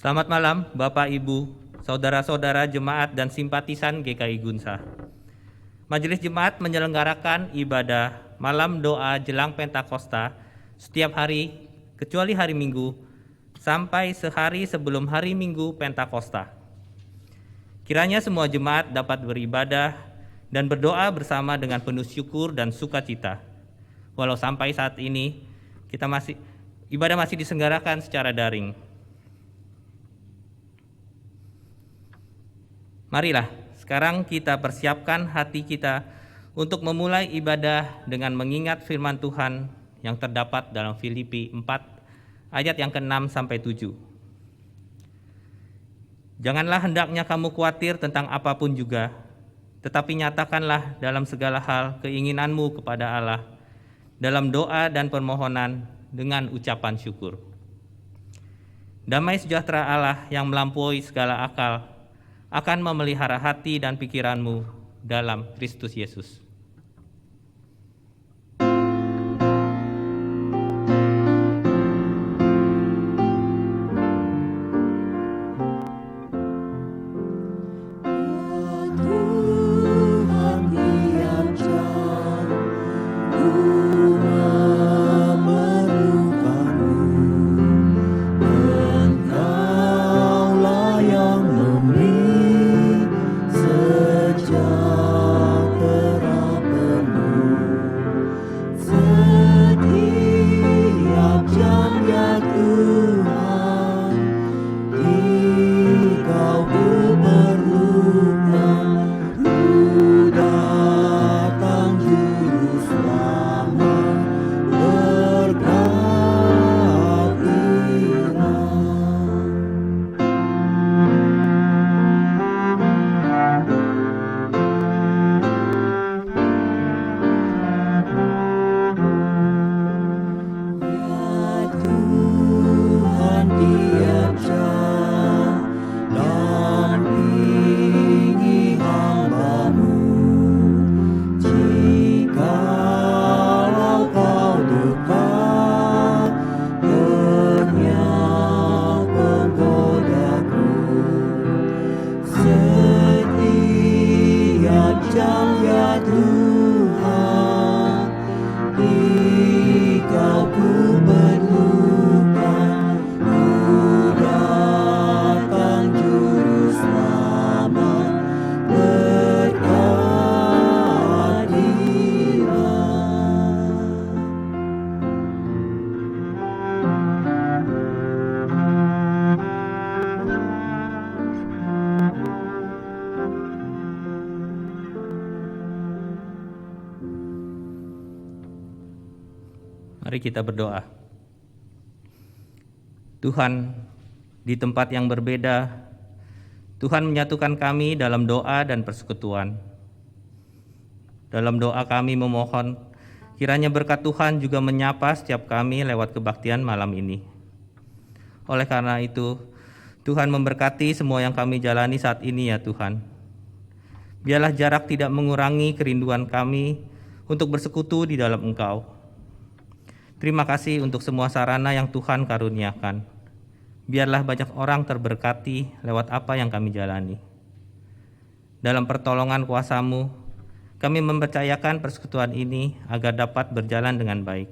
Selamat malam Bapak Ibu, saudara-saudara jemaat dan simpatisan GKI Gunsa. Majelis Jemaat menyelenggarakan ibadah malam doa jelang Pentakosta setiap hari kecuali hari Minggu sampai sehari sebelum hari Minggu Pentakosta. Kiranya semua jemaat dapat beribadah dan berdoa bersama dengan penuh syukur dan sukacita. Walau sampai saat ini ibadah masih diselenggarakan secara daring. Marilah sekarang kita persiapkan hati kita untuk memulai ibadah dengan mengingat firman Tuhan yang terdapat dalam Filipi 4 ayat yang ke-6 sampai 7. Janganlah hendaknya kamu khawatir tentang apapun juga, tetapi nyatakanlah dalam segala hal keinginanmu kepada Allah dalam doa dan permohonan dengan ucapan syukur. Damai sejahtera Allah yang melampaui segala akal akan memelihara hati dan pikiranmu dalam Kristus Yesus. Mari kita berdoa. Tuhan, di tempat yang berbeda, Tuhan menyatukan kami dalam doa dan persekutuan. Dalam doa kami memohon, kiranya berkat Tuhan juga menyapa setiap kami lewat kebaktian malam ini. Oleh karena itu, Tuhan memberkati semua yang kami jalani saat ini ya Tuhan. Biarlah jarak tidak mengurangi kerinduan kami untuk bersekutu di dalam Engkau. Terima kasih untuk semua sarana yang Tuhan karuniakan. Biarlah banyak orang terberkati lewat apa yang kami jalani. Dalam pertolongan kuasa-Mu, kami mempercayakan persekutuan ini agar dapat berjalan dengan baik.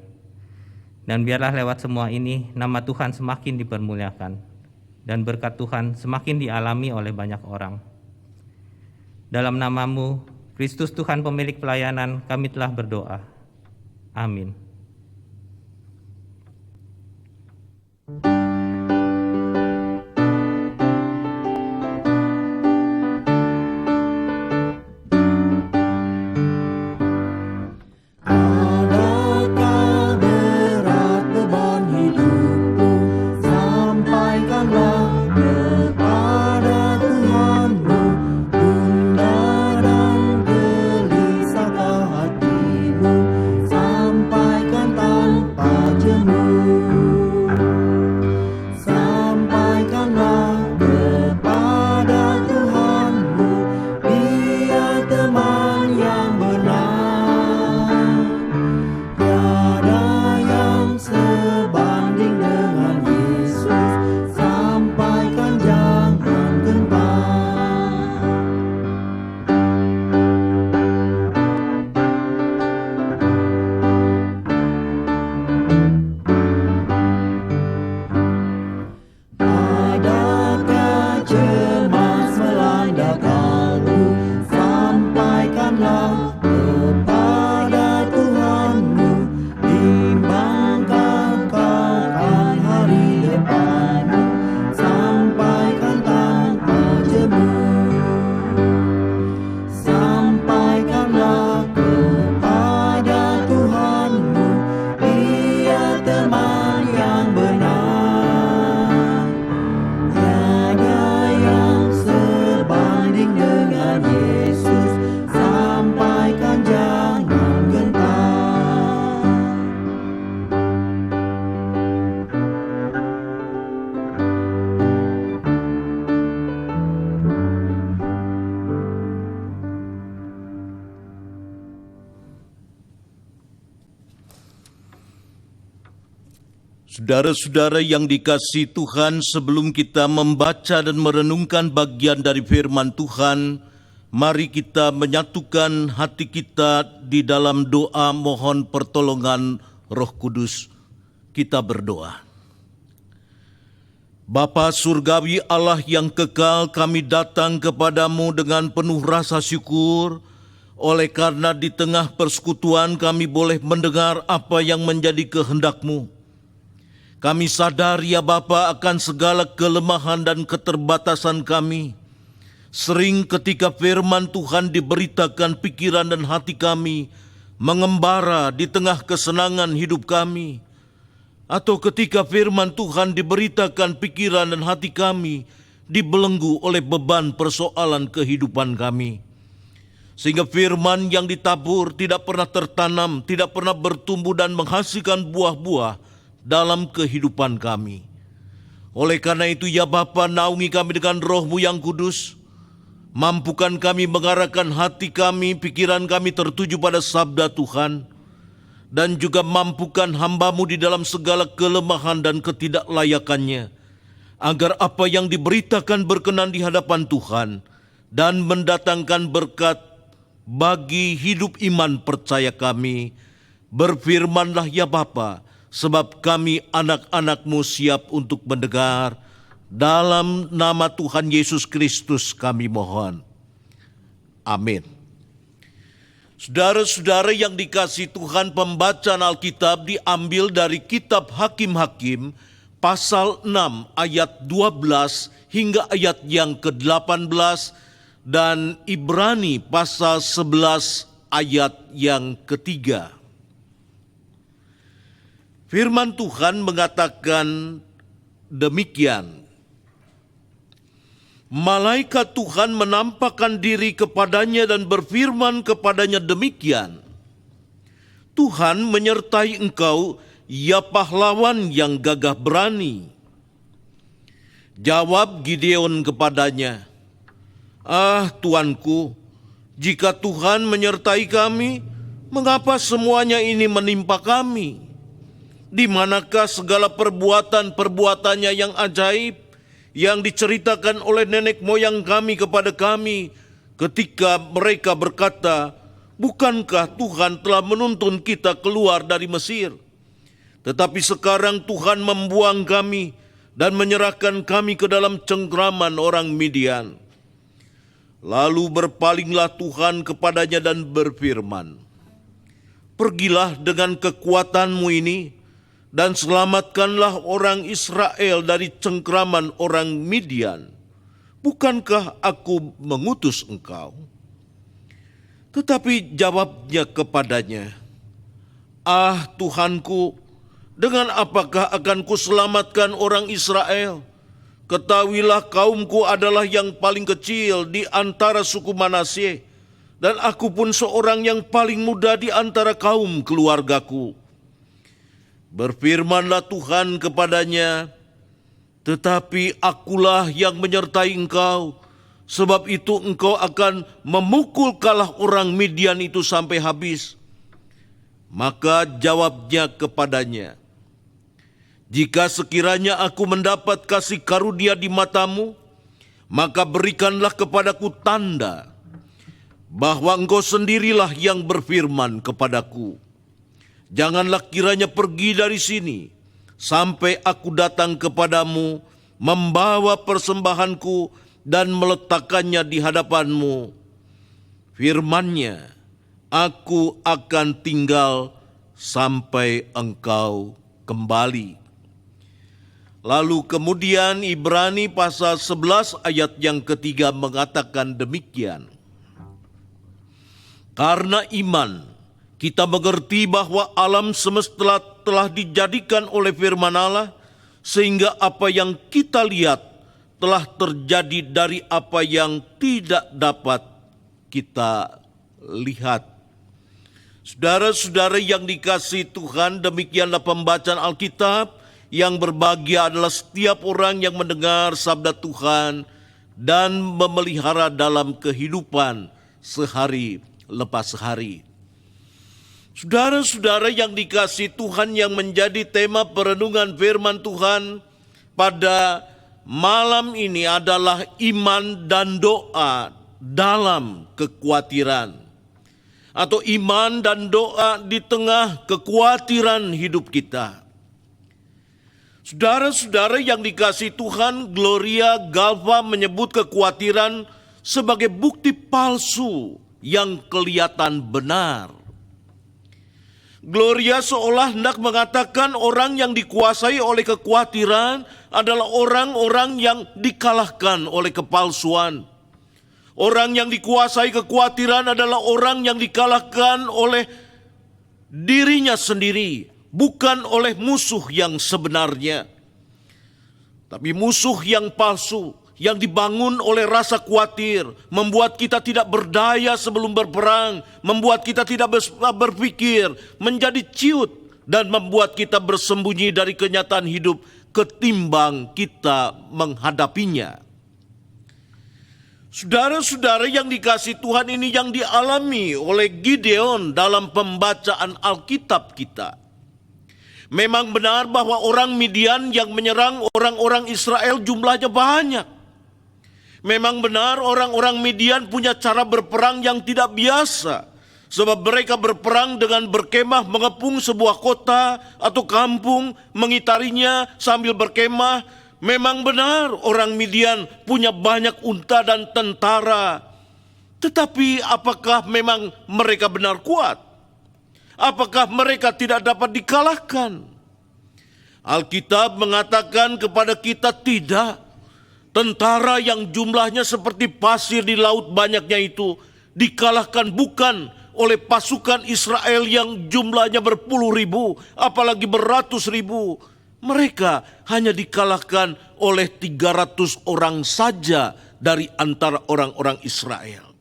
Dan biarlah lewat semua ini, nama Tuhan semakin dipermuliakan. Dan berkat Tuhan semakin dialami oleh banyak orang. Dalam nama-Mu, Kristus Tuhan pemilik pelayanan, kami telah berdoa. Amin. Sampai Saudara-saudara yang dikasihi Tuhan, sebelum kita membaca dan merenungkan bagian dari firman Tuhan, mari kita menyatukan hati kita di dalam doa mohon pertolongan Roh Kudus. Kita berdoa. Bapa Surgawi Allah yang kekal, kami datang kepadamu dengan penuh rasa syukur, oleh karena di tengah persekutuan kami boleh mendengar apa yang menjadi kehendak-Mu. Kami sadar ya Bapa akan segala kelemahan dan keterbatasan kami. Sering ketika firman Tuhan diberitakan, pikiran dan hati kami mengembara di tengah kesenangan hidup kami. Atau ketika firman Tuhan diberitakan, pikiran dan hati kami dibelenggu oleh beban persoalan kehidupan kami. Sehingga firman yang ditabur tidak pernah tertanam, tidak pernah bertumbuh dan menghasilkan buah-buah dalam kehidupan kami. Oleh karena itu ya Bapa, naungi kami dengan Roh-Mu yang kudus. Mampukan kami mengarahkan hati kami, pikiran kami tertuju pada sabda Tuhan. Dan juga mampukan hamba-Mu di dalam segala kelemahan dan ketidaklayakannya. Agar apa yang diberitakan berkenan di hadapan Tuhan dan mendatangkan berkat bagi hidup iman percaya kami. Berfirmanlah ya Bapa, sebab kami anak-anak-Mu siap untuk mendengar. Dalam nama Tuhan Yesus Kristus kami mohon. Amin. Saudara-saudara yang dikasihi Tuhan, pembacaan Alkitab diambil dari kitab Hakim-Hakim pasal 6 ayat 12 hingga ayat yang ke-18 dan Ibrani pasal 11 ayat yang ketiga. Firman Tuhan mengatakan demikian. Malaikat Tuhan menampakkan diri kepadanya dan berfirman kepadanya demikian. Tuhan menyertai engkau, ya pahlawan yang gagah berani. Jawab Gideon kepadanya, Tuanku, jika Tuhan menyertai kami, mengapa semuanya ini menimpa kami? Di manakah segala perbuatan-perbuatannya yang ajaib yang diceritakan oleh nenek moyang kami kepada kami ketika mereka berkata, bukankah Tuhan telah menuntun kita keluar dari Mesir? Tetapi sekarang Tuhan membuang kami dan menyerahkan kami ke dalam cengkraman orang Midian. Lalu berpalinglah Tuhan kepadanya dan berfirman, pergilah dengan kekuatanmu ini, dan selamatkanlah orang Israel dari cengkraman orang Midian. Bukankah aku mengutus engkau? Tetapi jawabnya kepadanya, Tuhanku, dengan apakah akan kuselamatkan orang Israel? Ketahuilah kaumku adalah yang paling kecil di antara suku Manasye, dan aku pun seorang yang paling muda di antara kaum keluargaku. Berfirmanlah Tuhan kepadanya, tetapi akulah yang menyertai engkau, sebab itu engkau akan memukul kalah orang Midian itu sampai habis. Maka jawabnya kepadanya, jika sekiranya aku mendapat kasih karunia di matamu, maka berikanlah kepadaku tanda, bahwa engkau sendirilah yang berfirman kepadaku. Janganlah kiranya pergi dari sini, sampai aku datang kepadamu, membawa persembahanku dan meletakkannya di hadapanmu. Firman-Nya, aku akan tinggal sampai engkau kembali. Lalu kemudian Ibrani pasal 11 ayat yang ketiga mengatakan demikian. Karena iman, kita mengerti bahwa alam semesta telah dijadikan oleh firman Allah, sehingga apa yang kita lihat telah terjadi dari apa yang tidak dapat kita lihat. Saudara-saudara yang dikasihi Tuhan, demikianlah pembacaan Alkitab. Yang berbahagia adalah setiap orang yang mendengar sabda Tuhan dan memelihara dalam kehidupan sehari lepas hari. Saudara-saudara yang dikasihi Tuhan, yang menjadi tema perenungan firman Tuhan pada malam ini adalah iman dan doa dalam kekhawatiran, atau iman dan doa di tengah kekhawatiran hidup kita. Saudara-saudara yang dikasihi Tuhan, Gloria Galva menyebut kekhawatiran sebagai bukti palsu yang kelihatan benar. Gloria seolah hendak mengatakan orang yang dikuasai oleh kekhawatiran adalah orang-orang yang dikalahkan oleh kepalsuan. Orang yang dikuasai kekhawatiran adalah orang yang dikalahkan oleh dirinya sendiri, bukan oleh musuh yang sebenarnya. Tapi musuh yang palsu, yang dibangun oleh rasa khawatir, membuat kita tidak berdaya sebelum berperang, membuat kita tidak berpikir, menjadi ciut, dan membuat kita bersembunyi dari kenyataan hidup ketimbang kita menghadapinya. Saudara-saudara yang dikasihi Tuhan, ini yang dialami oleh Gideon dalam pembacaan Alkitab kita. Memang benar bahwa orang Midian yang menyerang orang-orang Israel jumlahnya banyak. Memang benar orang-orang Midian punya cara berperang yang tidak biasa. Sebab mereka berperang dengan berkemah mengepung sebuah kota atau kampung, mengitarinya sambil berkemah. Memang benar orang Midian punya banyak unta dan tentara. Tetapi apakah memang mereka benar kuat? Apakah mereka tidak dapat dikalahkan? Alkitab mengatakan kepada kita tidak. Tentara yang jumlahnya seperti pasir di laut banyaknya itu dikalahkan bukan oleh pasukan Israel yang jumlahnya berpuluh ribu, apalagi beratus ribu. Mereka hanya dikalahkan oleh 300 orang saja dari antara orang-orang Israel.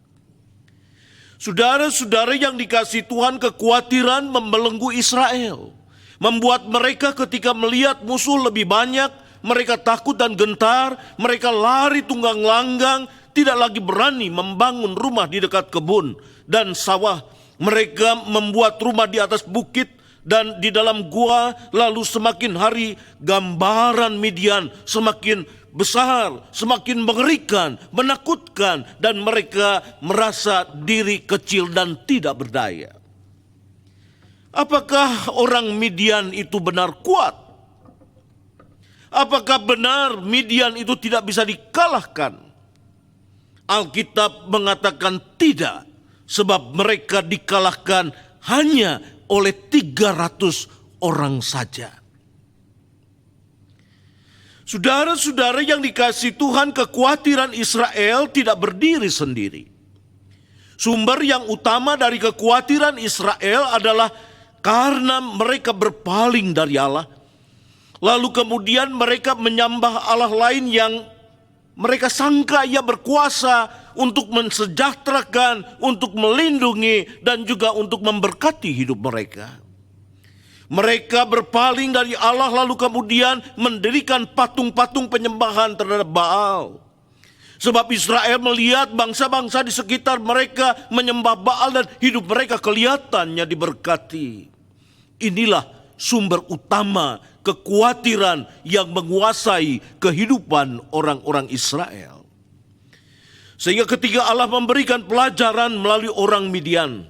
Saudara-saudara yang dikasihi Tuhan, kekhawatiran membelenggu Israel, membuat mereka ketika melihat musuh lebih banyak, mereka takut dan gentar, mereka lari tunggang langgang, tidak lagi berani membangun rumah di dekat kebun dan sawah. Mereka membuat rumah di atas bukit dan di dalam gua, lalu semakin hari gambaran Midian semakin besar, semakin mengerikan, menakutkan, dan mereka merasa diri kecil dan tidak berdaya. Apakah orang Midian itu benar kuat? Apakah benar Midian itu tidak bisa dikalahkan? Alkitab mengatakan tidak, sebab mereka dikalahkan hanya oleh 300 orang saja. Saudara-saudara yang dikasihi Tuhan, kekhawatiran Israel tidak berdiri sendiri. Sumber yang utama dari kekhawatiran Israel adalah karena mereka berpaling dari Allah. Lalu kemudian mereka menyembah Allah lain yang mereka sangka ia berkuasa untuk mensejahterakan, untuk melindungi, dan juga untuk memberkati hidup mereka. Mereka berpaling dari Allah lalu kemudian mendirikan patung-patung penyembahan terhadap Baal. Sebab Israel melihat bangsa-bangsa di sekitar mereka menyembah Baal dan hidup mereka kelihatannya diberkati. Inilah sumber utama kekhawatiran yang menguasai kehidupan orang-orang Israel. Sehingga ketika Allah memberikan pelajaran melalui orang Midian,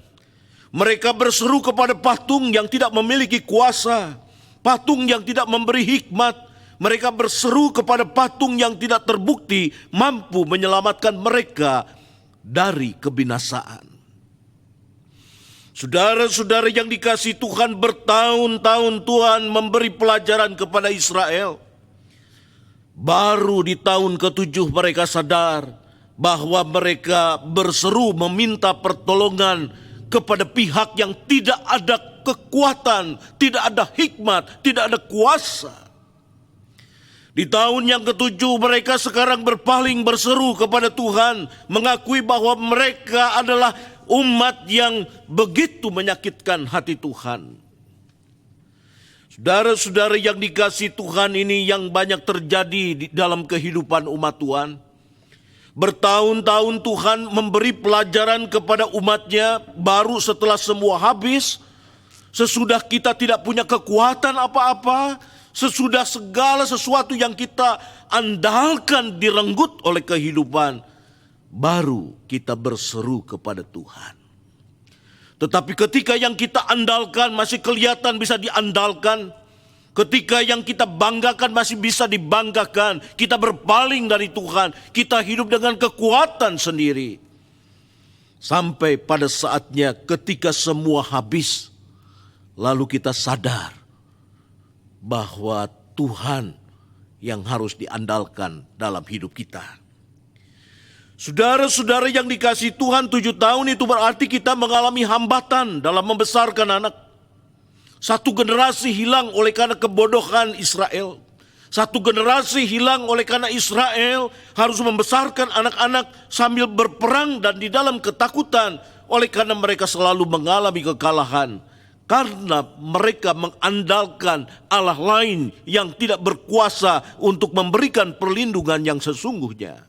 mereka berseru kepada patung yang tidak memiliki kuasa, patung yang tidak memberi hikmat. Mereka berseru kepada patung yang tidak terbukti mampu menyelamatkan mereka dari kebinasaan. Saudara-saudara yang dikasihi Tuhan, bertahun-tahun Tuhan memberi pelajaran kepada Israel. Baru di tahun ke-7 mereka sadar bahwa mereka berseru meminta pertolongan kepada pihak yang tidak ada kekuatan, tidak ada hikmat, tidak ada kuasa. Di tahun yang ke-7 mereka sekarang berpaling berseru kepada Tuhan, mengakui bahwa mereka adalah umat yang begitu menyakitkan hati Tuhan. Saudara-saudara yang dikasihi Tuhan, ini yang banyak terjadi di dalam kehidupan umat Tuhan. Bertahun-tahun Tuhan memberi pelajaran kepada umatnya, baru setelah semua habis, sesudah kita tidak punya kekuatan apa-apa, sesudah segala sesuatu yang kita andalkan direnggut oleh kehidupan, baru kita berseru kepada Tuhan. Tetapi ketika yang kita andalkan masih kelihatan bisa diandalkan, ketika yang kita banggakan masih bisa dibanggakan, kita berpaling dari Tuhan, kita hidup dengan kekuatan sendiri. Sampai pada saatnya ketika semua habis, lalu kita sadar bahwa Tuhan yang harus diandalkan dalam hidup kita. Saudara-saudara yang dikasihi Tuhan, 7 tahun itu berarti kita mengalami hambatan dalam membesarkan anak. Satu generasi hilang oleh karena kebodohan Israel. Satu generasi hilang oleh karena Israel harus membesarkan anak-anak sambil berperang dan di dalam ketakutan, oleh karena mereka selalu mengalami kekalahan. Karena mereka mengandalkan Allah lain yang tidak berkuasa untuk memberikan perlindungan yang sesungguhnya.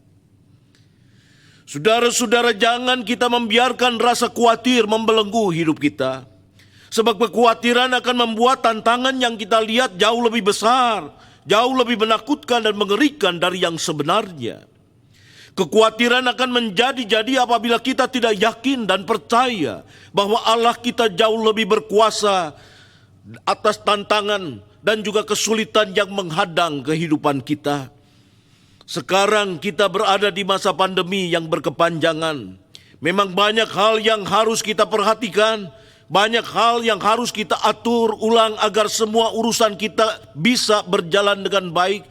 Saudara-saudara, jangan kita membiarkan rasa khawatir membelenggu hidup kita. Sebab kekhawatiran akan membuat tantangan yang kita lihat jauh lebih besar, jauh lebih menakutkan dan mengerikan dari yang sebenarnya. Kekhawatiran akan menjadi-jadi apabila kita tidak yakin dan percaya bahwa Allah kita jauh lebih berkuasa atas tantangan dan juga kesulitan yang menghadang kehidupan kita. Sekarang kita berada di masa pandemi yang berkepanjangan. Memang banyak hal yang harus kita perhatikan, banyak hal yang harus kita atur ulang agar semua urusan kita bisa berjalan dengan baik.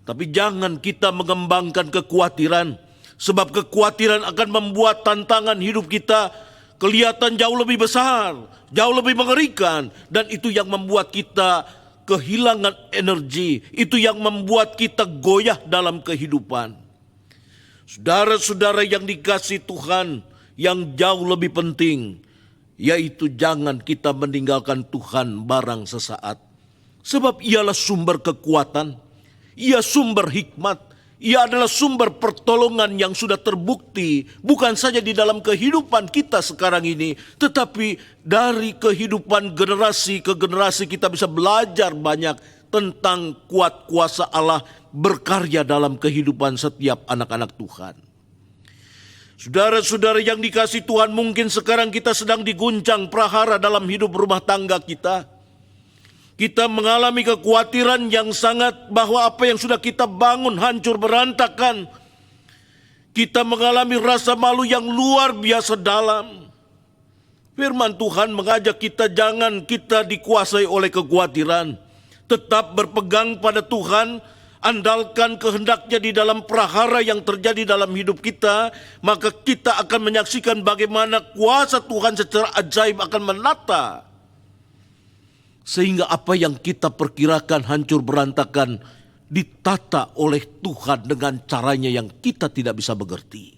Tapi jangan kita mengembangkan kekhawatiran, sebab kekhawatiran akan membuat tantangan hidup kita kelihatan jauh lebih besar, jauh lebih mengerikan, dan itu yang membuat kita kehilangan energi, itu yang membuat kita goyah dalam kehidupan. Saudara-saudara yang dikasihi Tuhan, yang jauh lebih penting yaitu jangan kita meninggalkan Tuhan barang sesaat. Sebab ialah sumber kekuatan, ia sumber hikmat, ia adalah sumber pertolongan yang sudah terbukti bukan saja di dalam kehidupan kita sekarang ini, tetapi dari kehidupan generasi ke generasi kita bisa belajar banyak tentang kuat kuasa Allah berkarya dalam kehidupan setiap anak-anak Tuhan. Saudara-saudara yang dikasihi Tuhan, mungkin sekarang kita sedang diguncang prahara dalam hidup rumah tangga kita. Kita mengalami kekhawatiran yang sangat bahwa apa yang sudah kita bangun hancur berantakan. Kita mengalami rasa malu yang luar biasa dalam. Firman Tuhan mengajak kita jangan kita dikuasai oleh kekhawatiran. Tetap berpegang pada Tuhan, andalkan kehendaknya di dalam prahara yang terjadi dalam hidup kita, maka kita akan menyaksikan bagaimana kuasa Tuhan secara ajaib akan menata. Sehingga apa yang kita perkirakan hancur berantakan ditata oleh Tuhan dengan caranya yang kita tidak bisa mengerti.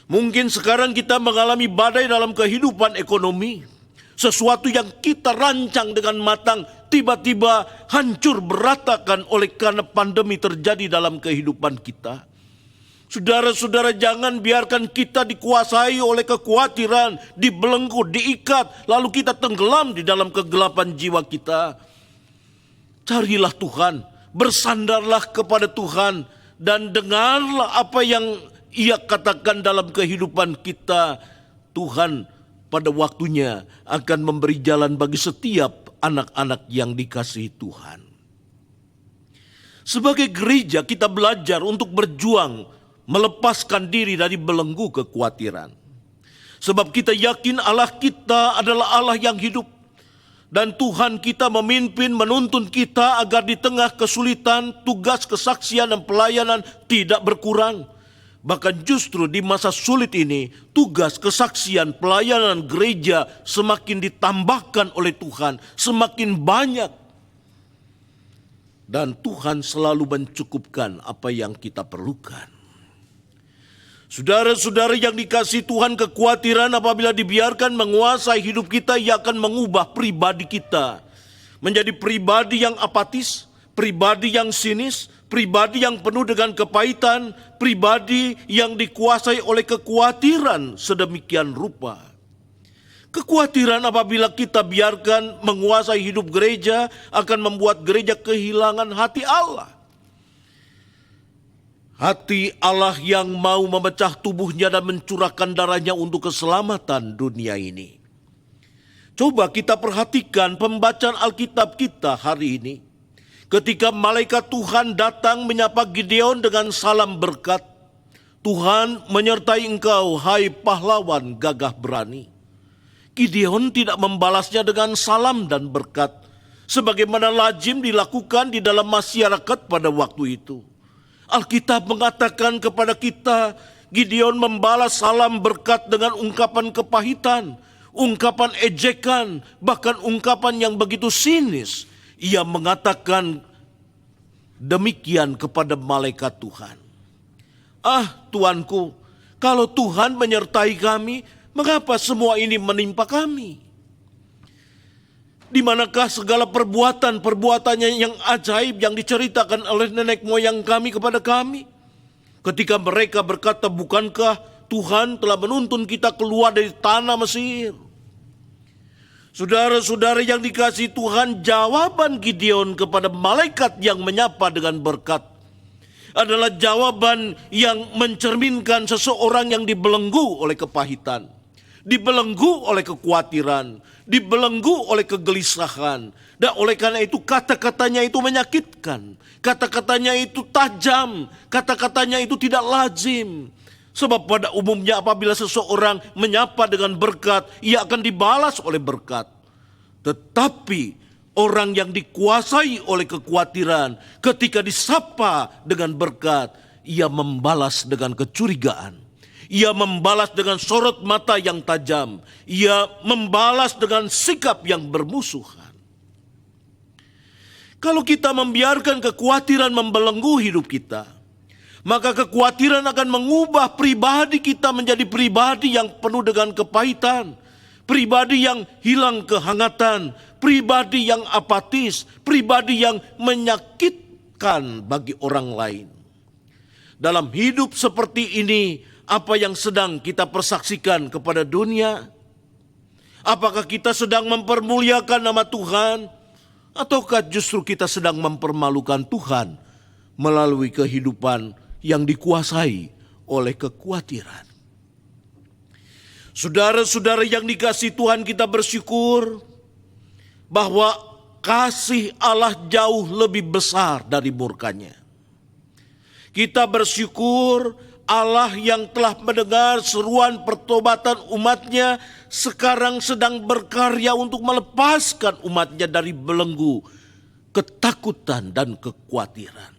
Mungkin sekarang kita mengalami badai dalam kehidupan ekonomi. Sesuatu yang kita rancang dengan matang tiba-tiba hancur berantakan oleh karena pandemi terjadi dalam kehidupan kita. Saudara-saudara, jangan biarkan kita dikuasai oleh kekhawatiran, dibelenggu, diikat, lalu kita tenggelam di dalam kegelapan jiwa kita. Carilah Tuhan, bersandarlah kepada Tuhan, dan dengarlah apa yang Ia katakan dalam kehidupan kita. Tuhan pada waktunya akan memberi jalan bagi setiap anak-anak yang dikasihi Tuhan. Sebagai gereja kita belajar untuk berjuang melepaskan diri dari belenggu kekhawatiran. Sebab kita yakin Allah kita adalah Allah yang hidup. Dan Tuhan kita memimpin, menuntun kita agar di tengah kesulitan, tugas kesaksian dan pelayanan tidak berkurang. Bahkan justru di masa sulit ini, tugas kesaksian pelayanan gereja semakin ditambahkan oleh Tuhan, semakin banyak. Dan Tuhan selalu mencukupkan apa yang kita perlukan. Saudara-saudara yang dikasihi Tuhan, kekhawatiran apabila dibiarkan menguasai hidup kita, ia akan mengubah pribadi kita menjadi pribadi yang apatis, pribadi yang sinis, pribadi yang penuh dengan kepahitan, pribadi yang dikuasai oleh kekhawatiran sedemikian rupa. Kekhawatiran apabila kita biarkan menguasai hidup gereja akan membuat gereja kehilangan hati Allah. Hati Allah yang mau memecah tubuhnya dan mencurahkan darahnya untuk keselamatan dunia ini. Coba kita perhatikan pembacaan Alkitab kita hari ini. Ketika malaikat Tuhan datang menyapa Gideon dengan salam berkat, Tuhan menyertai engkau, hai pahlawan gagah berani. Gideon tidak membalasnya dengan salam dan berkat, sebagaimana lazim dilakukan di dalam masyarakat pada waktu itu. Alkitab mengatakan kepada kita, Gideon membalas salam berkat dengan ungkapan kepahitan, ungkapan ejekan, bahkan ungkapan yang begitu sinis. Ia mengatakan demikian kepada malaikat Tuhan. Tuanku, kalau Tuhan menyertai kami, mengapa semua ini menimpa kami? Di manakah segala perbuatannya yang ajaib yang diceritakan oleh nenek moyang kami kepada kami? Ketika mereka berkata, bukankah Tuhan telah menuntun kita keluar dari tanah Mesir? Saudara-saudara yang dikasihi Tuhan, jawaban Gideon kepada malaikat yang menyapa dengan berkat adalah jawaban yang mencerminkan seseorang yang dibelenggu oleh kepahitan, dibelenggu oleh kekhawatiran, dibelenggu oleh kegelisahan. Dan oleh karena itu kata-katanya itu menyakitkan, kata-katanya itu tajam, kata-katanya itu tidak lazim. Sebab pada umumnya apabila seseorang menyapa dengan berkat, ia akan dibalas oleh berkat. Tetapi orang yang dikuasai oleh kekhawatiran, ketika disapa dengan berkat, ia membalas dengan kecurigaan. Ia membalas dengan sorot mata yang tajam. Ia membalas dengan sikap yang bermusuhan. Kalau kita membiarkan kekhawatiran membelenggu hidup kita, maka kekhawatiran akan mengubah pribadi kita menjadi pribadi yang penuh dengan kepahitan, pribadi yang hilang kehangatan, pribadi yang apatis, pribadi yang menyakitkan bagi orang lain. Dalam hidup seperti ini, apa yang sedang kita persaksikan kepada dunia? Apakah kita sedang mempermuliakan nama Tuhan? Ataukah justru kita sedang mempermalukan Tuhan melalui kehidupan yang dikuasai oleh kekhawatiran? Saudara-saudara yang dikasihi Tuhan, kita bersyukur bahwa kasih Allah jauh lebih besar dari murkanya. Kita bersyukur Allah yang telah mendengar seruan pertobatan umatnya sekarang sedang berkarya untuk melepaskan umatnya dari belenggu ketakutan dan kekhawatiran.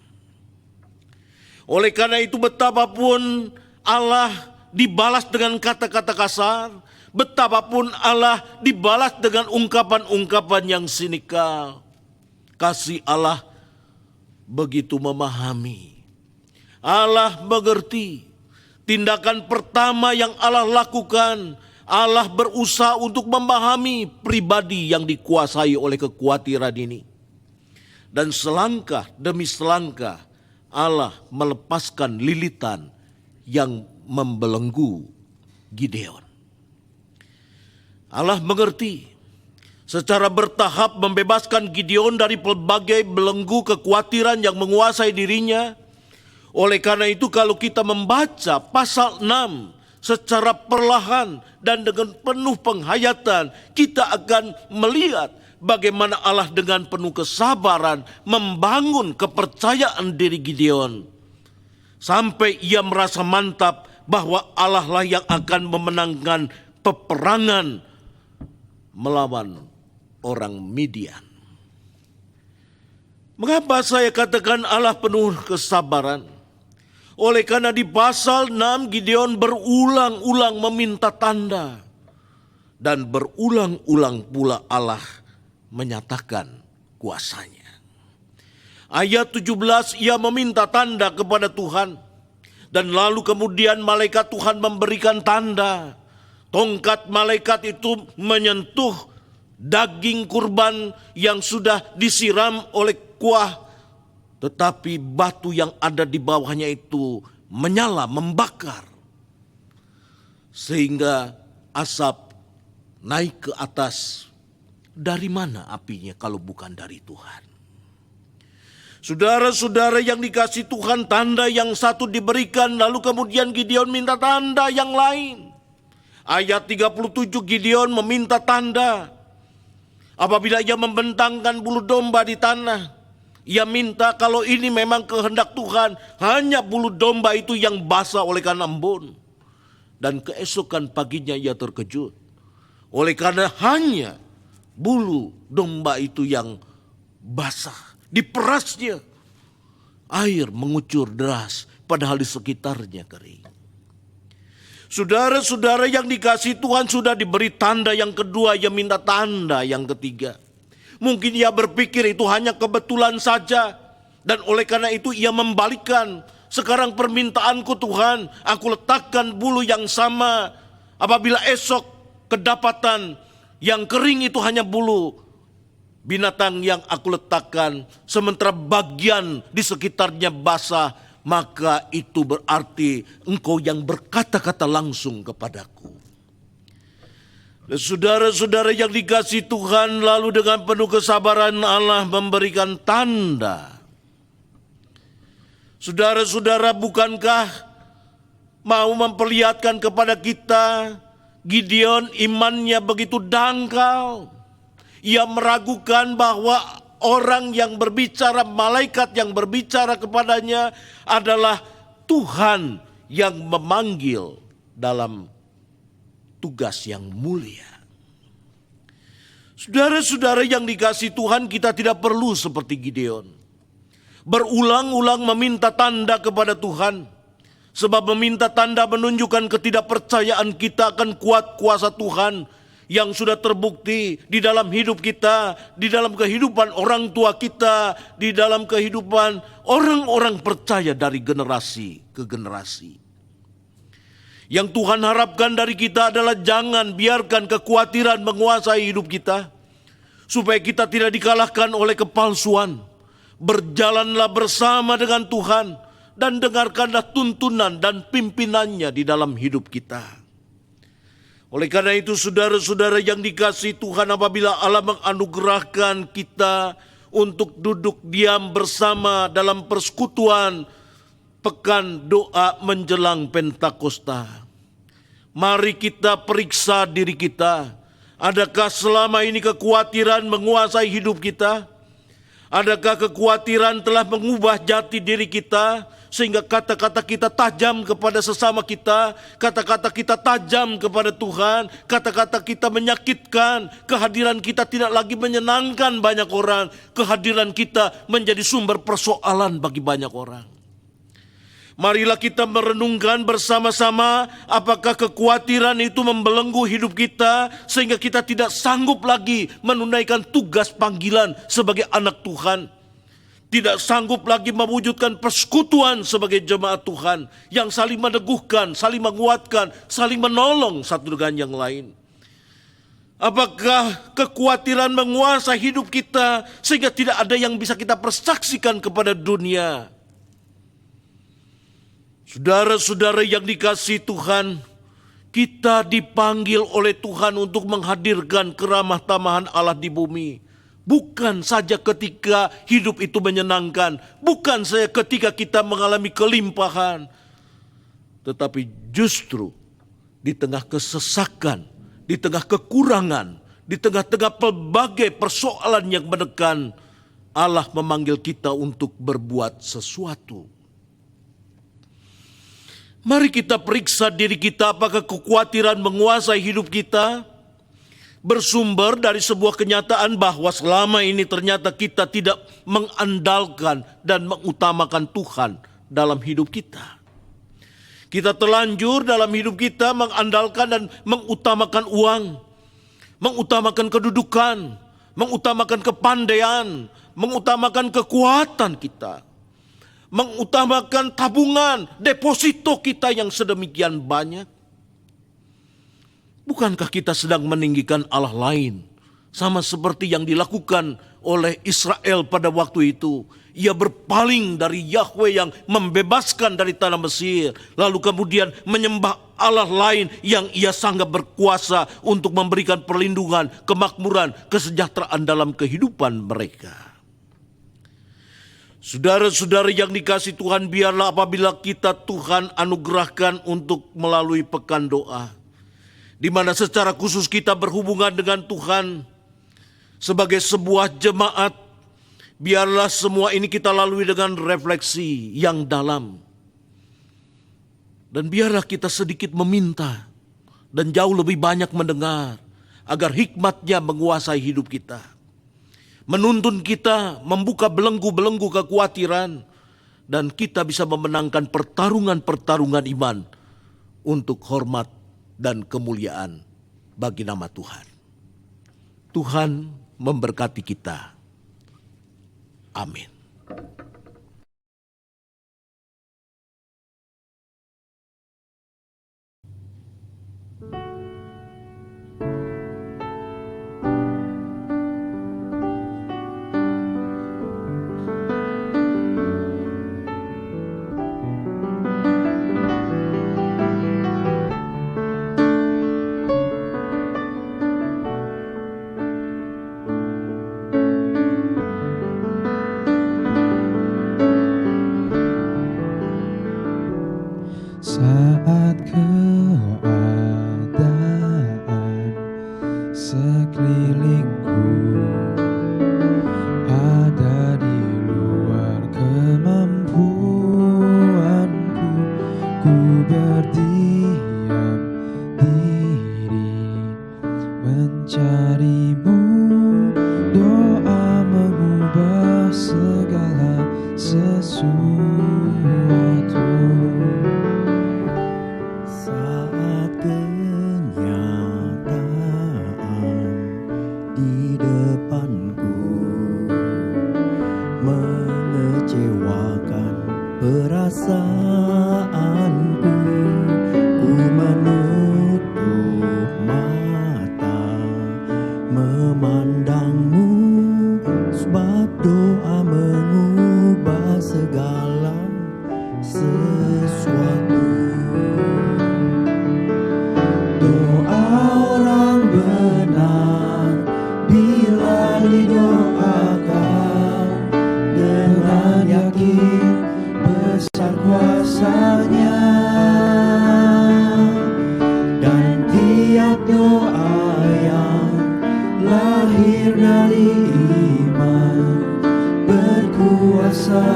Oleh karena itu betapapun Allah dibalas dengan kata-kata kasar, betapapun Allah dibalas dengan ungkapan-ungkapan yang sinikal, kasih Allah begitu memahami. Allah mengerti. Tindakan pertama yang Allah lakukan, Allah berusaha untuk memahami pribadi yang dikuasai oleh kekhawatiran ini. Dan selangkah demi selangkah Allah melepaskan lilitan yang membelenggu Gideon. Allah mengerti. Secara bertahap membebaskan Gideon dari pelbagai belenggu kekhawatiran yang menguasai dirinya. Oleh karena itu kalau kita membaca pasal 6 secara perlahan dan dengan penuh penghayatan, kita akan melihat bagaimana Allah dengan penuh kesabaran membangun kepercayaan diri Gideon. Sampai ia merasa mantap bahwa Allah lah yang akan memenangkan peperangan melawan orang Midian. Mengapa saya katakan Allah penuh kesabaran? Oleh karena di pasal 6 Gideon berulang-ulang meminta tanda. Dan berulang-ulang pula Allah menyatakan kuasanya. Ayat 17 ia meminta tanda kepada Tuhan. Dan lalu kemudian malaikat Tuhan memberikan tanda. Tongkat malaikat itu menyentuh daging kurban yang sudah disiram oleh kuah. Tetapi batu yang ada di bawahnya itu menyala, membakar. Sehingga asap naik ke atas. Dari mana apinya kalau bukan dari Tuhan? Saudara-saudara yang dikasihi Tuhan, tanda yang satu diberikan, lalu kemudian Gideon minta tanda yang lain. Ayat 37 Gideon meminta tanda. Apabila ia membentangkan bulu domba di tanah, ia minta kalau ini memang kehendak Tuhan, hanya bulu domba itu yang basah oleh karena embun. Dan keesokan paginya ia terkejut, oleh karena hanya bulu domba itu yang basah. Diperasnya, air mengucur deras, padahal di sekitarnya kering. Saudara-saudara yang dikasihi Tuhan, sudah diberi tanda yang kedua, ia minta tanda yang ketiga. Mungkin ia berpikir itu hanya kebetulan saja, dan oleh karena itu ia membalikkan. Sekarang permintaanku Tuhan, aku letakkan bulu yang sama. Apabila esok kedapatan yang kering itu hanya bulu binatang yang aku letakkan, sementara bagian di sekitarnya basah, maka itu berarti engkau yang berkata-kata langsung kepadaku. Dan saudara-saudara yang dikasihi Tuhan, lalu dengan penuh kesabaran Allah memberikan tanda. Saudara-saudara, bukankah mau memperlihatkan kepada kita, Gideon imannya begitu dangkal. Ia meragukan bahwa orang yang berbicara, malaikat yang berbicara kepadanya adalah Tuhan yang memanggil dalam tugas yang mulia. Saudara-saudara yang dikasihi Tuhan, kita tidak perlu seperti Gideon berulang-ulang meminta tanda kepada Tuhan. Sebab meminta tanda menunjukkan ketidakpercayaan kita akan kuat kuasa Tuhan yang sudah terbukti di dalam hidup kita, di dalam kehidupan orang tua kita, di dalam kehidupan orang-orang percaya dari generasi ke generasi. Yang Tuhan harapkan dari kita adalah jangan biarkan kekhawatiran menguasai hidup kita, supaya kita tidak dikalahkan oleh kepalsuan. Berjalanlah bersama dengan Tuhan, dan dengarkanlah tuntunan dan pimpinannya di dalam hidup kita. Oleh karena itu, saudara-saudara yang dikasihi Tuhan, apabila Allah menganugerahkan kita untuk duduk diam bersama dalam persekutuan pekan doa menjelang Pentakosta, mari kita periksa diri kita. Adakah selama ini kekhawatiran menguasai hidup kita? Adakah kekhawatiran telah mengubah jati diri kita, sehingga kata-kata kita tajam kepada sesama kita, kata-kata kita tajam kepada Tuhan, kata-kata kita menyakitkan, kehadiran kita tidak lagi menyenangkan banyak orang, kehadiran kita menjadi sumber persoalan bagi banyak orang. Marilah kita merenungkan bersama-sama, apakah kekhawatiran itu membelenggu hidup kita sehingga kita tidak sanggup lagi menunaikan tugas panggilan sebagai anak Tuhan. Tidak sanggup lagi mewujudkan persekutuan sebagai jemaat Tuhan yang saling meneguhkan, saling menguatkan, saling menolong satu dengan yang lain. Apakah kekhawatiran menguasai hidup kita sehingga tidak ada yang bisa kita persaksikan kepada dunia? Saudara-saudara yang dikasihi Tuhan, kita dipanggil oleh Tuhan untuk menghadirkan keramah tamahan Allah di bumi. Bukan saja ketika hidup itu menyenangkan, bukan saja ketika kita mengalami kelimpahan, tetapi justru di tengah kesesakan, di tengah kekurangan, di tengah-tengah pelbagai persoalan yang menekan, Allah memanggil kita untuk berbuat sesuatu. Mari kita periksa diri kita, apakah kekhawatiran menguasai hidup kita bersumber dari sebuah kenyataan bahwa selama ini ternyata kita tidak mengandalkan dan mengutamakan Tuhan dalam hidup kita. Kita terlanjur dalam hidup kita mengandalkan dan mengutamakan uang, mengutamakan kedudukan, mengutamakan kepandaian, mengutamakan kekuatan kita, mengutamakan tabungan, deposito kita yang sedemikian banyak. Bukankah kita sedang meninggikan Allah lain, sama seperti yang dilakukan oleh Israel pada waktu itu. Ia berpaling dari Yahweh yang membebaskan dari tanah Mesir, lalu kemudian menyembah Allah lain yang ia sangat berkuasa untuk memberikan perlindungan, kemakmuran, kesejahteraan dalam kehidupan mereka. Saudara-saudara yang dikasihi Tuhan, biarlah apabila kita Tuhan anugerahkan untuk melalui pekan doa, di mana secara khusus kita berhubungan dengan Tuhan sebagai sebuah jemaat, biarlah semua ini kita lalui dengan refleksi yang dalam. Dan biarlah kita sedikit meminta dan jauh lebih banyak mendengar, agar hikmat-Nya menguasai hidup kita. Menuntun kita membuka belenggu-belenggu kekhawatiran, dan kita bisa memenangkan pertarungan-pertarungan iman untuk hormat dan kemuliaan bagi nama Tuhan. Tuhan memberkati kita. Amin. Saat keadaan sekelilingku ada di luar kemampuanku, ku berdiam diri mencari-Mu. Doa mengubah segala sesuatu. Saat kenyataan di depanku mengecewakan perasaanku, ku menutup mata memandang-Mu, sebab doa mengubah segala sesuatu. Doa orang benar bila didoakan dengan yakin besar kuasa-Nya, dan tiap doa yang lahir dari iman berkuasa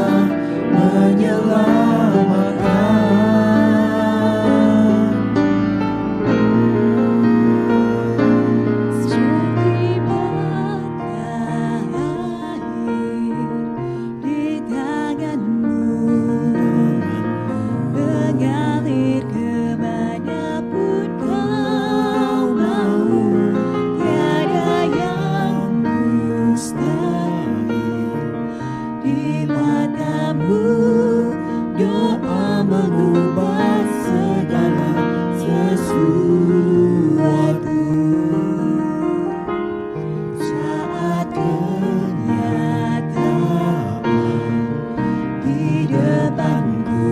menyelamatkan. Doa mengubah segala sesuatu. Saat kenyataan di depanku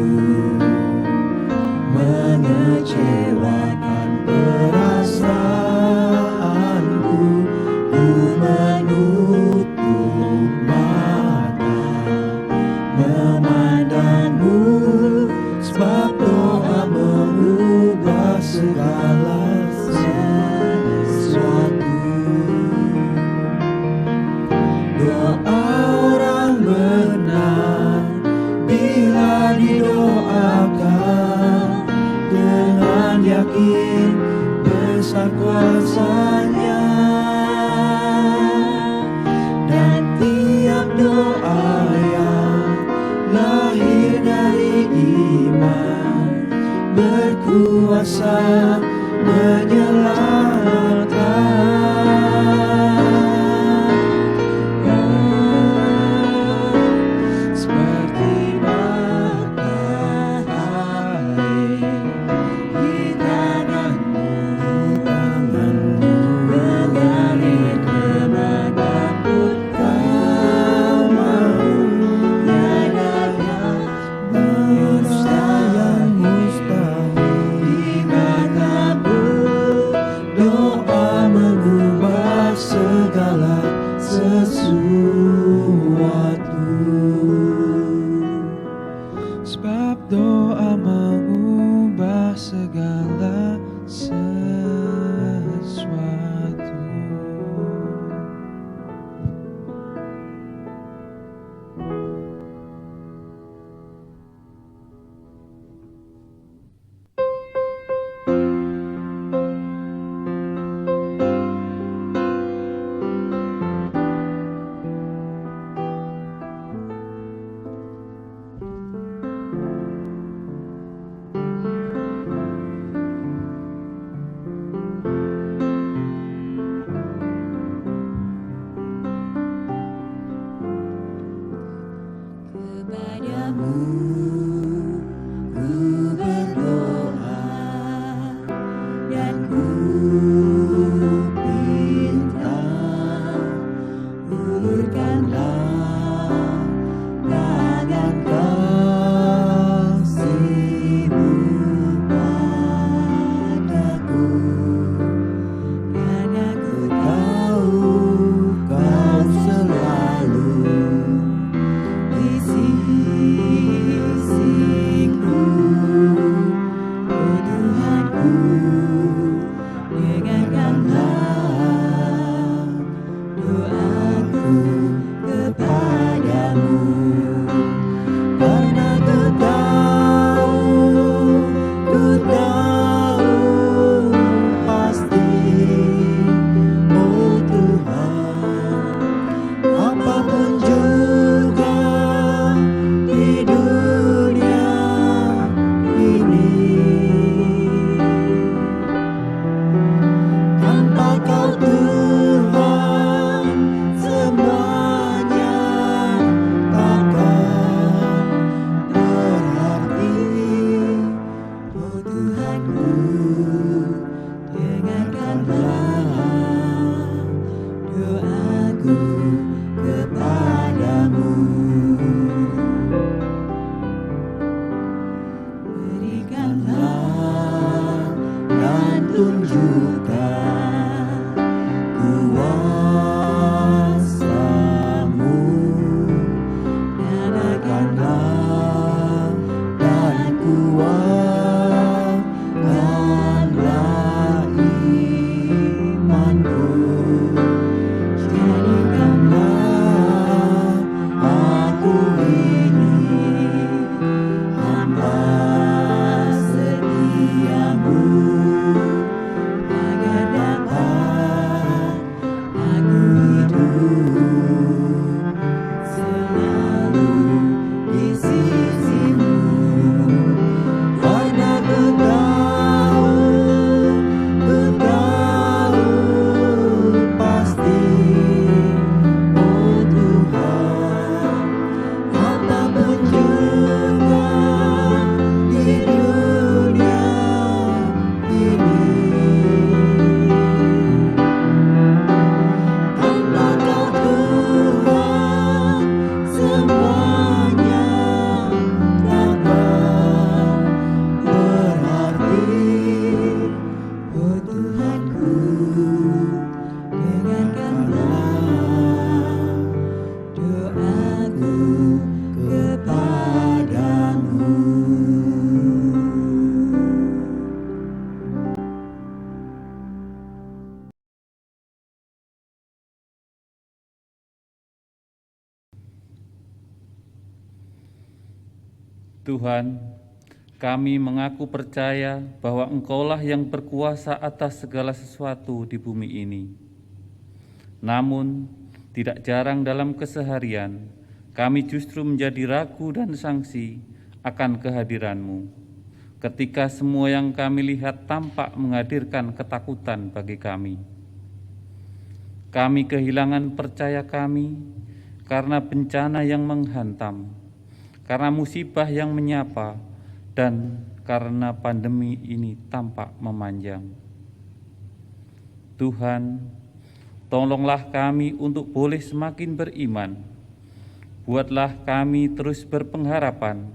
mengecewakan perasaanku, ku menutup mata memandang-Mu, sebab doa mengubah segala sesuatu. Doa orang benar bila didoakan dengan yakin besar kuasa-Nya, dan tiap doa yang lahir dari iman berkuasa menyelamatkan. Seperti matahari di tangan-Mu, mengalir kemanapun Kau karena ku tahu Kau selalu di sisiku. Oh Tuhanku, dengarkanlah doaku kepadamu, karena ku tahu pasti, oh Tuhan, apapun juga di dunia ini, tanpa Kau Tuhan semuanya takkan berarti. Oh Tuhanku, dengarkanlah doaku kepadamu. Berikanlah dan tunjukkan kuasa-Mu, nyatakanlah dan kuatkanlah imanku, jadikanlah aku ini hamba setiamu, agar dapat aku hidup selalu di sisimu. Karena ku tahu pasti, oh Tuhan, apapun juga di dunia ini, tanpa Kau Tuhan semuanya takkan berarti. Oh Tuhanku, dengarkanlah doaku kepadamu. Tuhan, kami mengaku percaya bahwa Engkaulah yang berkuasa atas segala sesuatu di bumi ini. Namun, tidak jarang dalam keseharian, kami justru menjadi ragu dan sangsi akan kehadiran-Mu, ketika semua yang kami lihat tampak menghadirkan ketakutan bagi kami. Kami kehilangan percaya kami karena bencana yang menghantam, karena musibah yang menyapa, dan karena pandemi ini tampak memanjang. Tuhan, tolonglah kami untuk boleh semakin beriman. Buatlah kami terus berpengharapan,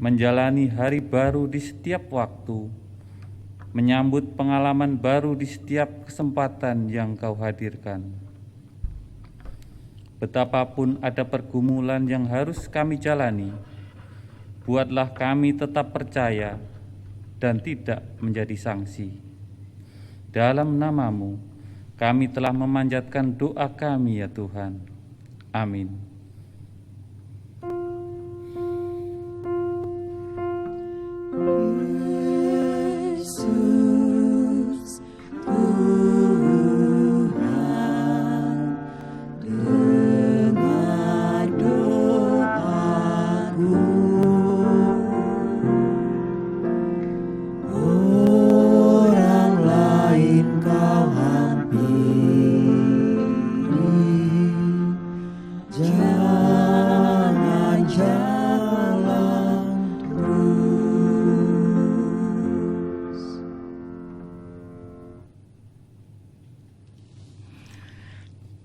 menjalani hari baru di setiap waktu, menyambut pengalaman baru di setiap kesempatan yang Kau hadirkan. Betapapun ada pergumulan yang harus kami jalani, buatlah kami tetap percaya dan tidak menjadi sangsi. Dalam nama-Mu, kami telah memanjatkan doa kami ya Tuhan. Amin. Yesus Tuhan, dengar doaku. Orang lain Kau hampiri, jangan jalan terus.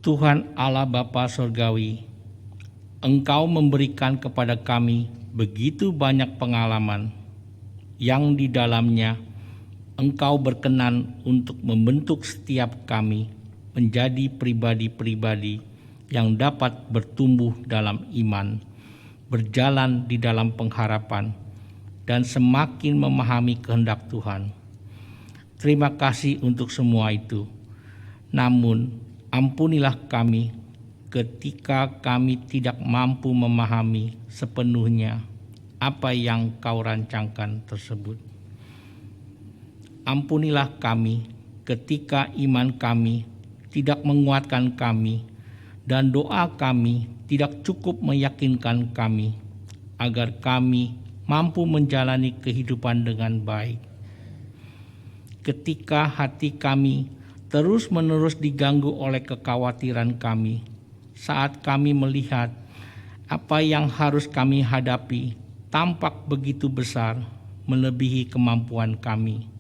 Tuhan Allah Bapa Surgawi, Engkau memberikan kepada kami begitu banyak pengalaman yang di dalamnya Engkau berkenan untuk membentuk setiap kami menjadi pribadi-pribadi yang dapat bertumbuh dalam iman, berjalan di dalam pengharapan, dan semakin memahami kehendak Tuhan. Terima kasih untuk semua itu. Namun, ampunilah kami ketika kami tidak mampu memahami sepenuhnya apa yang Kau rancangkan tersebut. Ampunilah kami ketika iman kami tidak menguatkan kami dan doa kami tidak cukup meyakinkan kami agar kami mampu menjalani kehidupan dengan baik. Ketika hati kami terus-menerus diganggu oleh kekhawatiran kami saat kami melihat apa yang harus kami hadapi tampak begitu besar melebihi kemampuan kami.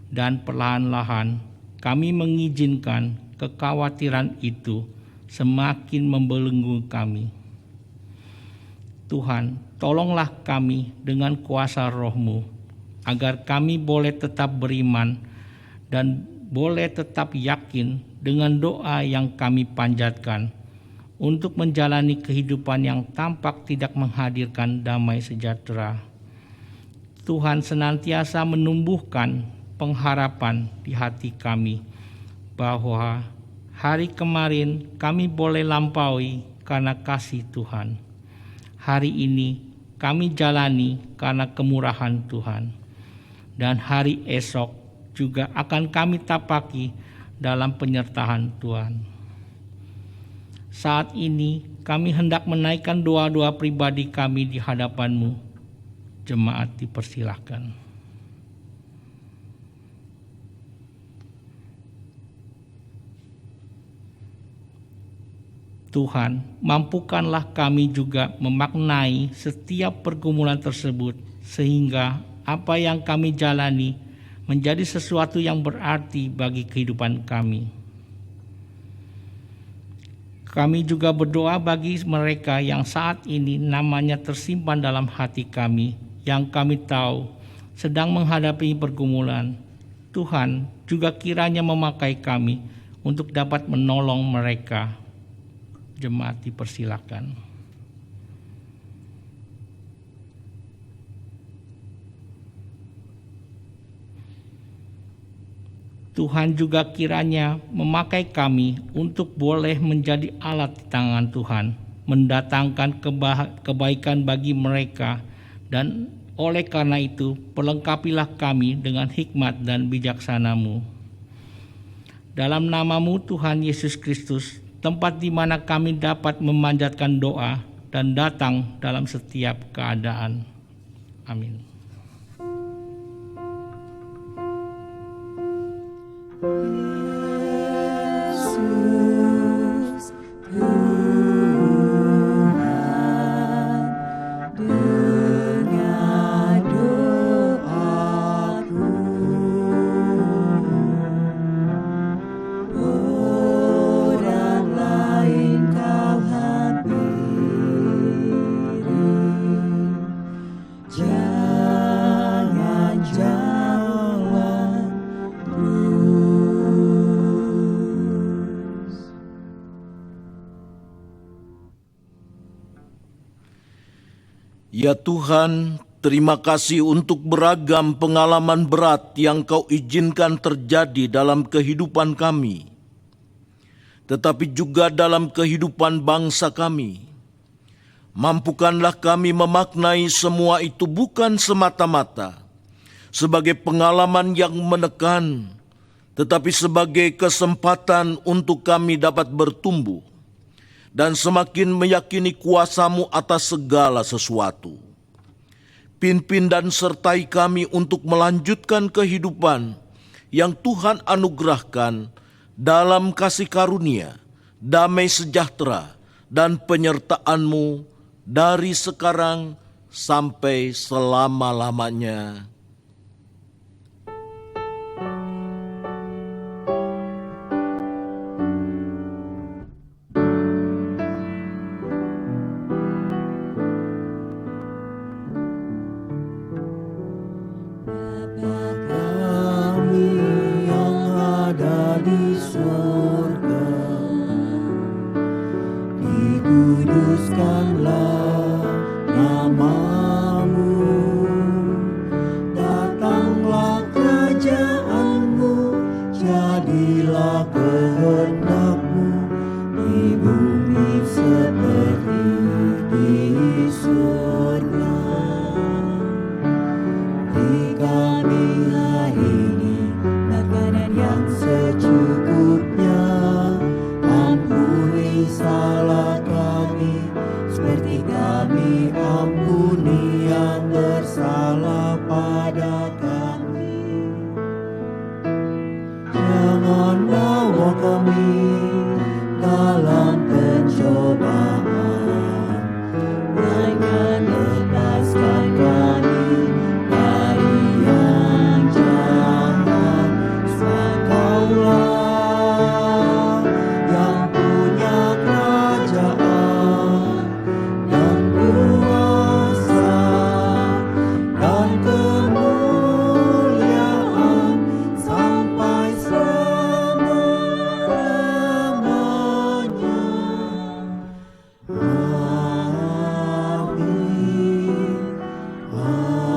Dan perlahan-lahan kami mengizinkan kekhawatiran itu semakin membelenggu kami. Tuhan, tolonglah kami dengan kuasa Roh-Mu, agar kami boleh tetap beriman dan boleh tetap yakin dengan doa yang kami panjatkan untuk menjalani kehidupan yang tampak tidak menghadirkan damai sejahtera. Tuhan senantiasa menumbuhkan pengharapan di hati kami bahwa hari kemarin kami boleh lampaui karena kasih Tuhan. Hari ini kami jalani karena kemurahan Tuhan. Dan hari esok juga akan kami tapaki dalam penyertaan Tuhan. Saat ini kami hendak menaikkan doa-doa pribadi kami di hadapan-Mu. Jemaat dipersilahkan. Tuhan, mampukanlah kami juga memaknai setiap pergumulan tersebut sehingga apa yang kami jalani menjadi sesuatu yang berarti bagi kehidupan kami. Kami juga berdoa bagi mereka yang saat ini namanya tersimpan dalam hati kami, yang kami tahu sedang menghadapi pergumulan. Tuhan juga kiranya memakai kami untuk dapat menolong mereka. Jemaat dipersilakan. Tuhan juga kiranya memakai kami untuk boleh menjadi alat di tangan Tuhan, mendatangkan kebaikan bagi mereka, dan oleh karena itu perlengkapilah kami dengan hikmat dan bijaksana-Mu. Dalam nama-Mu Tuhan Yesus Kristus, tempat di mana kami dapat memanjatkan doa dan datang dalam setiap keadaan. Amin. Yesus Tuhan, dengar doaku. Orang lain Kau hampiri, jangan jalan terus. Ya Tuhan, terima kasih untuk beragam pengalaman berat yang Kau izinkan terjadi dalam kehidupan kami, tetapi juga dalam kehidupan bangsa kami. Mampukanlah kami memaknai semua itu bukan semata-mata sebagai pengalaman yang menekan, tetapi sebagai kesempatan untuk kami dapat bertumbuh dan semakin meyakini kuasa-Mu atas segala sesuatu. Pimpin dan sertai kami untuk melanjutkan kehidupan yang Tuhan anugerahkan dalam kasih karunia, damai sejahtera, dan penyertaan-Mu dari sekarang sampai selama-lamanya. Bapa Jangan bawa kami dalam pencobaan, melainkan lepaskan kami dari yang jahat. Sebab Kaulah yang punya kerajaan dan kuasa dan kemuliaan sampai selama-lamanya. Amin. Amin.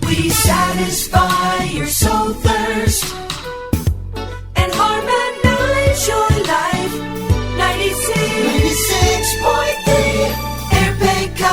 We satisfy your soul thirst and harmonize your life. 96.3 RPK